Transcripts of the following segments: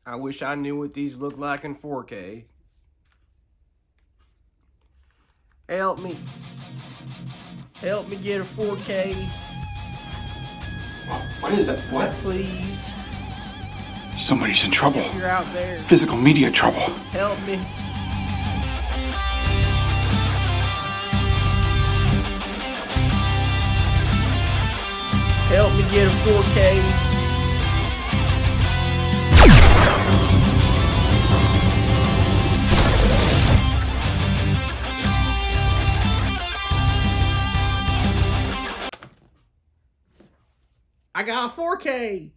I wish I knew what these look like in 4K. Help me. Help me get a 4K. What is it? What? Please. Somebody's in trouble. If you're out there. Physical media trouble. Help me. Help me get a 4K. I got a 4K.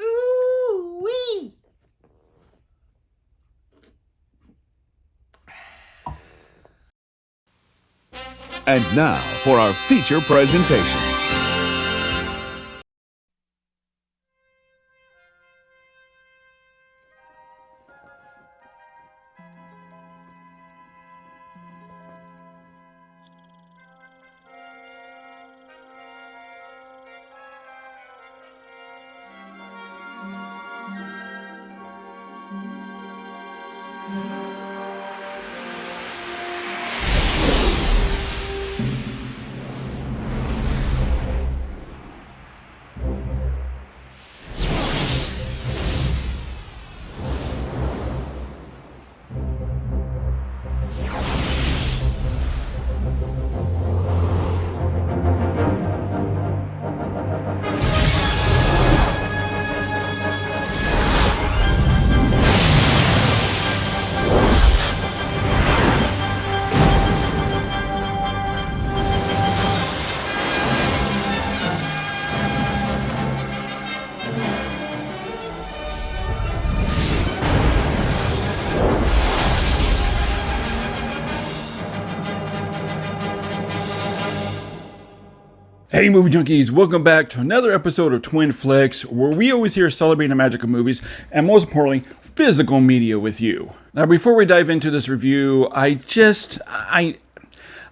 Ooh wee. And now for our feature presentation. Hey movie junkies, welcome back to another episode of Twin Flicks, where we always here celebrating the magic of movies, and most importantly, physical media with you. Now before we dive into this review, I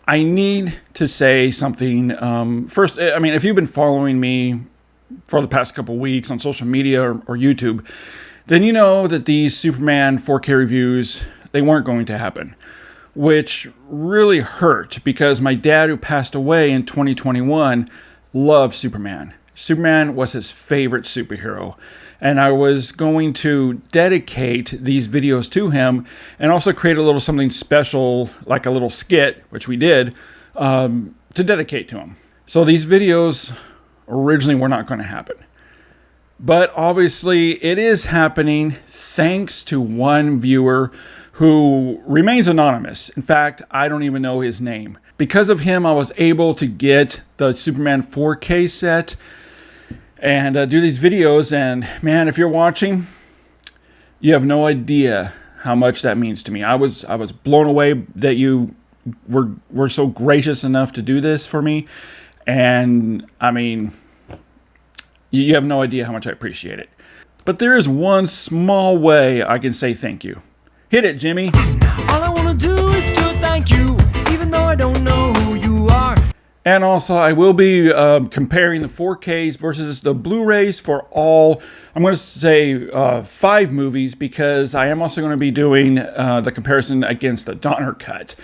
need to say something. First, I mean, if you've been following me for the past couple weeks on social media or YouTube, then you know that these Superman 4K reviews, they weren't going to happen. Which really hurt because my dad, who passed away in 2021, loved Superman. Superman was his favorite superhero. And I was going to dedicate these videos to him and also create a little something special, like a little skit, which we did, to dedicate to him. So these videos originally were not going to happen. But obviously it is happening thanks to one viewer who remains anonymous. In fact, I don't even know his name. Because of him, I was able to get the Superman 4K set and do these videos. And man, if you're watching, you have no idea how much that means to me. I was blown away that you were so gracious enough to do this for me. And I mean, you have no idea how much I appreciate it. But there is one small way I can say thank you. Hit it, Jimmy. All I want to do is to thank you, even though I don't know who you are. And also, I will be comparing the 4Ks versus the Blu-rays for all, I'm going to say 5 movies, because I am also going to be doing the comparison against the Donner cut.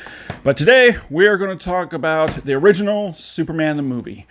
But today, we are going to talk about the original Superman the movie.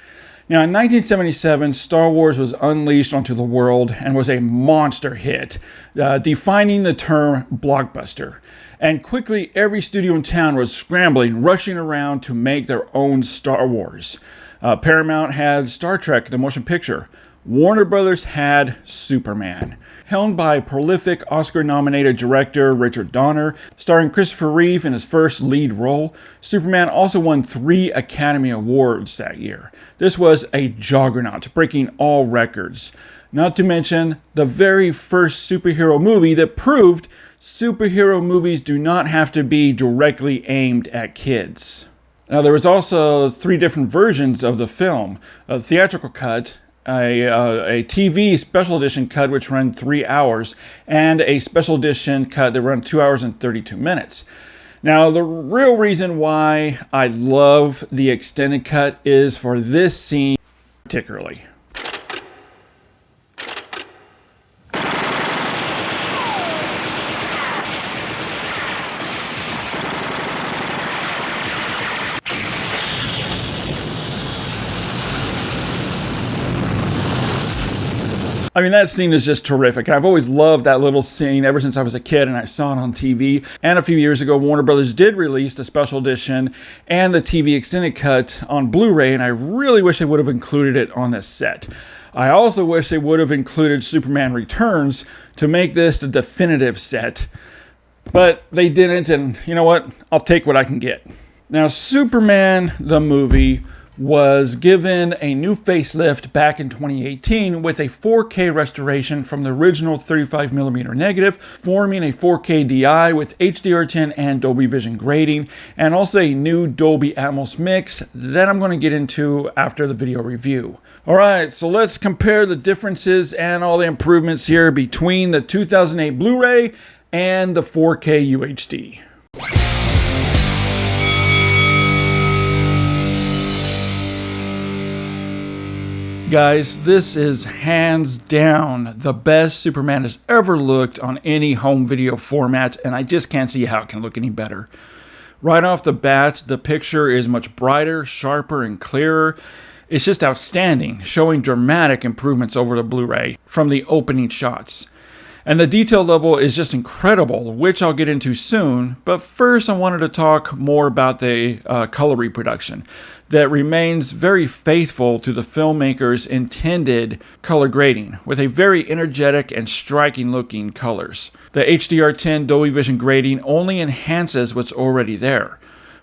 Now, in 1977, Star Wars was unleashed onto the world and was a monster hit, defining the term blockbuster. And quickly, every studio in town was scrambling, rushing around to make their own Star Wars. Paramount had Star Trek, the motion picture. Warner Brothers had Superman. Helmed by prolific Oscar-nominated director Richard Donner, starring Christopher Reeve in his first lead role, Superman also won 3 Academy Awards that year. This was a juggernaut, breaking all records. Not to mention the very first superhero movie that proved superhero movies do not have to be directly aimed at kids. Now, there was also 3 different versions of the film: a theatrical cut, a TV special edition cut which ran 3 hours, and a special edition cut that ran 2 hours and 32 minutes. Now, the real reason why I love the extended cut is for this scene particularly. I mean, that scene is just terrific. I've always loved that little scene ever since I was a kid and I saw it on TV. And a few years ago, Warner Brothers did release the special edition and the TV extended cut on Blu-ray, and I really wish they would have included it on this set. I also wish they would have included Superman Returns to make this the definitive set. But they didn't, and you know what? I'll take what I can get. Now, Superman, the movie, was given a new facelift back in 2018 with a 4K restoration from the original 35mm negative, forming a 4K DI with HDR10 and Dolby Vision grading, and also a new Dolby Atmos mix that I'm going to get into after the video review. Alright, so let's compare the differences and all the improvements here between the 2008 Blu-ray and the 4K UHD. Guys, this is hands down the best Superman has ever looked on any home video format, and I just can't see how it can look any better. Right off the bat, the picture is much brighter, sharper, and clearer. It's just outstanding, showing dramatic improvements over the Blu-ray from the opening shots. And the detail level is just incredible, which I'll get into soon. But first, I wanted to talk more about the color reproduction that remains very faithful to the filmmaker's intended color grading, with a very energetic and striking looking colors. The HDR10 Dolby Vision grading only enhances what's already there.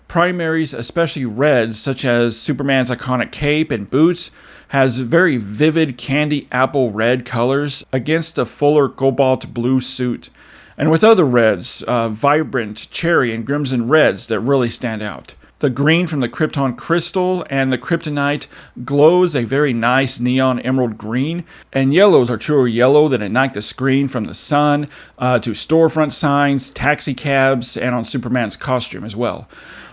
Primaries, especially reds, such as Superman's iconic cape and boots, has very vivid candy apple red colors against a fuller cobalt blue suit. And with other reds, vibrant cherry and crimson reds that really stand out. The green from the Krypton crystal and the kryptonite glows a very nice neon emerald green, and yellows are truer yellow that ignite the screen from the sun to storefront signs, taxi cabs, and on Superman's costume as well.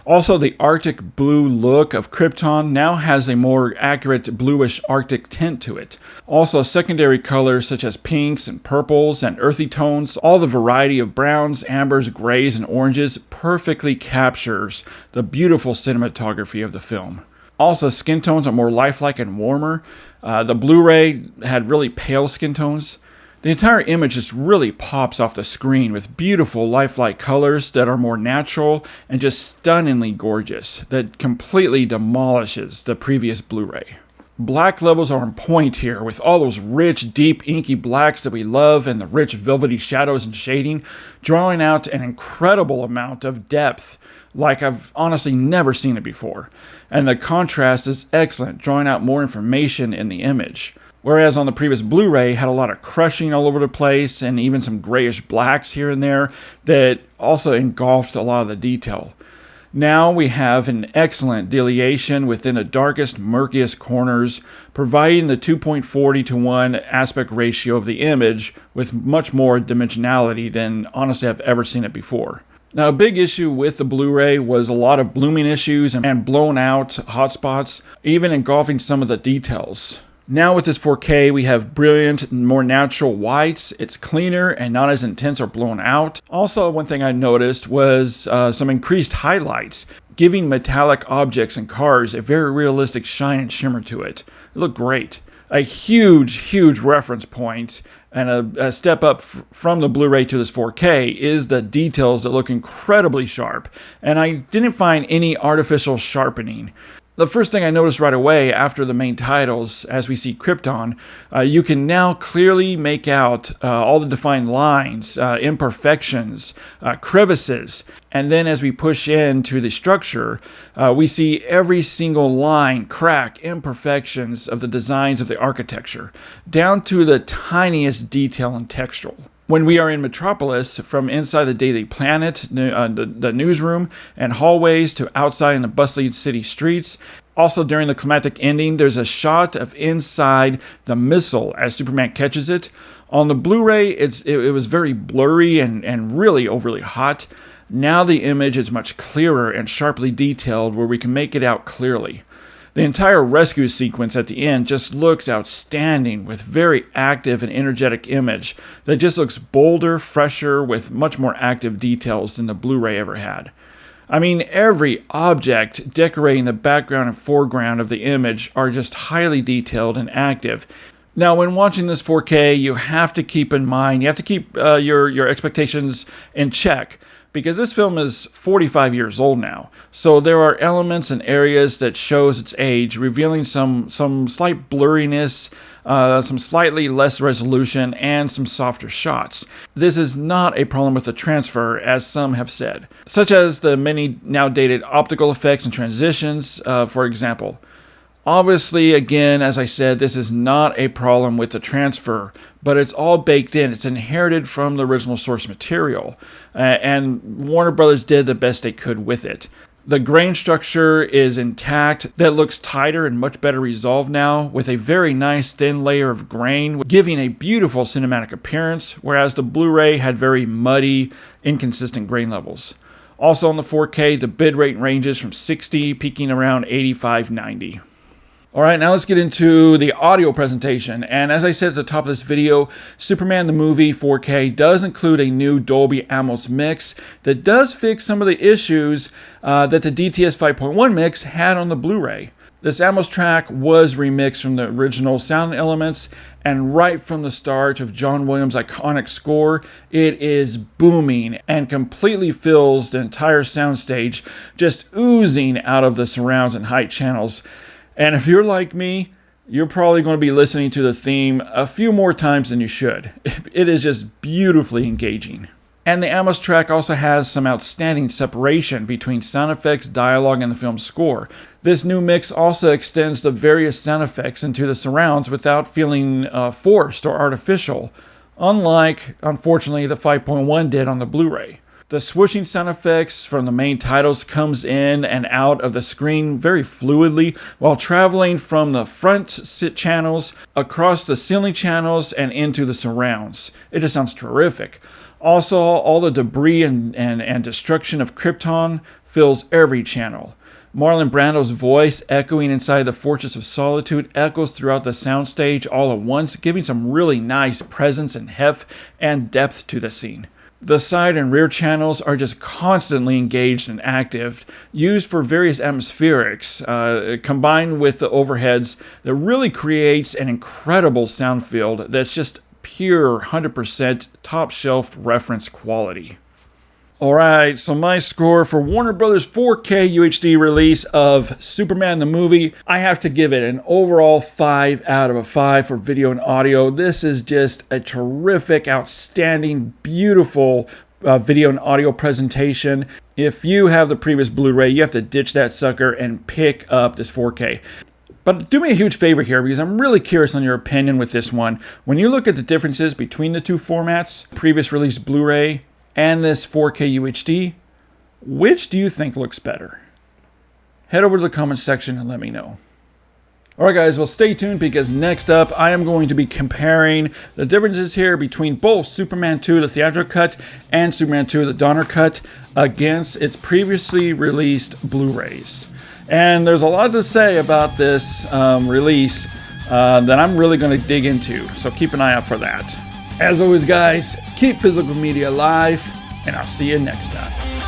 Also, the Arctic blue look of Krypton now has a more accurate bluish Arctic tint to it. Also, secondary colors such as pinks and purples and earthy tones, all the variety of browns, ambers, grays, and oranges perfectly captures the beautiful cinematography of the film. Also, skin tones are more lifelike and warmer. The Blu-ray had really pale skin tones. The entire image just really pops off the screen with beautiful lifelike colors that are more natural and just stunningly gorgeous, that completely demolishes the previous Blu-ray. Black levels are on point here with all those rich, deep, inky blacks that we love and the rich, velvety shadows and shading, drawing out an incredible amount of depth like I've honestly never seen it before. And the contrast is excellent, drawing out more information in the image. Whereas on the previous Blu-ray had a lot of crushing all over the place and even some grayish blacks here and there that also engulfed a lot of the detail. Now we have an excellent delineation within the darkest, murkiest corners, providing the 2.40:1 aspect ratio of the image with much more dimensionality than honestly I've ever seen it before. Now, a big issue with the Blu-ray was a lot of blooming issues and blown out hotspots, even engulfing some of the details. Now with this 4K, we have brilliant, more natural whites. It's cleaner and not as intense or blown out. Also, one thing I noticed was some increased highlights, giving metallic objects and cars a very realistic shine and shimmer to it. It looked great. A huge reference point and a step up from the Blu-ray to this 4K is the details that look incredibly sharp. And I didn't find any artificial sharpening. The first thing I noticed right away after the main titles, as we see Krypton, you can now clearly make out all the defined lines, imperfections, crevices, and then as we push into the structure, we see every single line, crack, imperfections of the designs of the architecture, down to the tiniest detail and textural. When we are in Metropolis, from inside the Daily Planet, the newsroom, and hallways to outside in the bustling city streets. Also, during the climactic ending, there's a shot of inside the missile as Superman catches it. On the Blu-ray, it was very blurry and really overly hot. Now the image is much clearer and sharply detailed where we can make it out clearly. The entire rescue sequence at the end just looks outstanding with very active and energetic image that just looks bolder, fresher, with much more active details than the Blu-ray ever had. I mean, every object decorating the background and foreground of the image are just highly detailed and active. Now, when watching this 4K, you have to keep in mind, you have to keep your expectations in check, because this film is 45 years old now. So there are elements and areas that shows its age, revealing some slight blurriness, some slightly less resolution, and some softer shots. This is not a problem with the transfer, as some have said, such as the many now dated optical effects and transitions, for example. Obviously, again, as I said, this is not a problem with the transfer, but it's all baked in. It's inherited from the original source material, and Warner Brothers did the best they could with it. The grain structure is intact. That looks tighter and much better resolved now, with a very nice thin layer of grain, giving a beautiful cinematic appearance, whereas the Blu-ray had very muddy, inconsistent grain levels. Also on the 4K, the bitrate ranges from 60, peaking around 85-90. All right, now let's get into the audio presentation. And as I said at the top of this video, Superman the Movie 4K does include a new Dolby Atmos mix that does fix some of the issues that the DTS 5.1 mix had on the Blu-ray. This Atmos track was remixed from the original sound elements, and right from the start of John Williams' iconic score, it is booming and completely fills the entire soundstage, just oozing out of the surrounds and height channels. And if you're like me, you're probably going to be listening to the theme a few more times than you should. It is just beautifully engaging. And the Atmos track also has some outstanding separation between sound effects, dialogue, and the film's score. This new mix also extends the various sound effects into the surrounds without feeling forced or artificial, unlike, unfortunately, the 5.1 did on the Blu-ray. The swooshing sound effects from the main titles comes in and out of the screen very fluidly while traveling from the front channels across the ceiling channels and into the surrounds. It just sounds terrific. Also, all the debris and destruction of Krypton fills every channel. Marlon Brando's voice echoing inside the Fortress of Solitude echoes throughout the soundstage all at once, giving some really nice presence and heft and depth to the scene. The side and rear channels are just constantly engaged and active, used for various atmospherics, combined with the overheads that really creates an incredible sound field that's just pure 100% top-shelf reference quality. Alright, so my score for Warner Brothers 4K UHD release of Superman the Movie, I have to give it an overall 5 out of 5 for video and audio. This is just a terrific, outstanding, beautiful video and audio presentation. If you have the previous Blu-ray, you have to ditch that sucker and pick up this 4K. But do me a huge favor here, because I'm really curious on your opinion with this one. When you look at the differences between the two formats, previous release Blu-ray and this 4K UHD, which do you think looks better? Head over to the comments section and let me know. Alright guys, well stay tuned, because next up I am going to be comparing the differences here between both Superman 2 the theatrical cut and Superman 2 the Donner cut against its previously released Blu-rays. And there's a lot to say about this release that I'm really going to dig into, so keep an eye out for that. As always guys, keep physical media alive, and I'll see you next time.